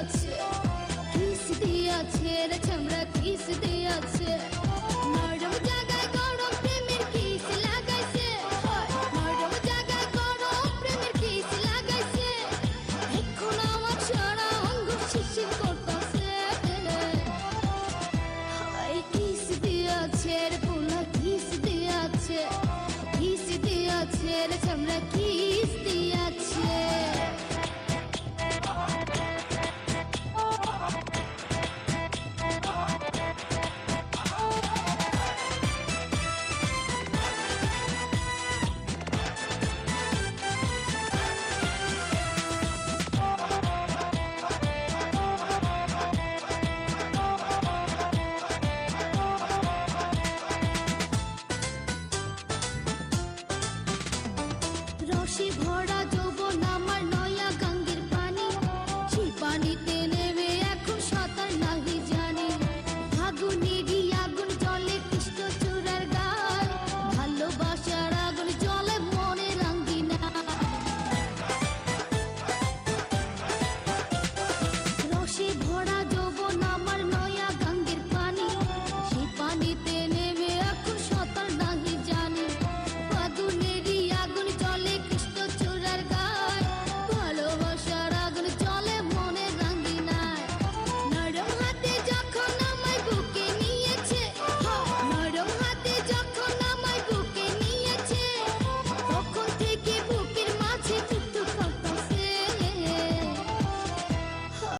দিয়াছে, কিস দিয়াছে রে চামড়া কিস দিয়াছে। নরম জায়গায় গরম প্রেমের কিস লাগাইছে, নরম জায়গায় গরম প্রেমের কিস লাগাইছে। এখন আমার সারা অঙ্গ শিরশির করতাছে, কিস দিয়াছে রে পোলা কিস দিয়াছে, কিস দিয়াছে রে চামড়া কিস দিয়াছে। রসে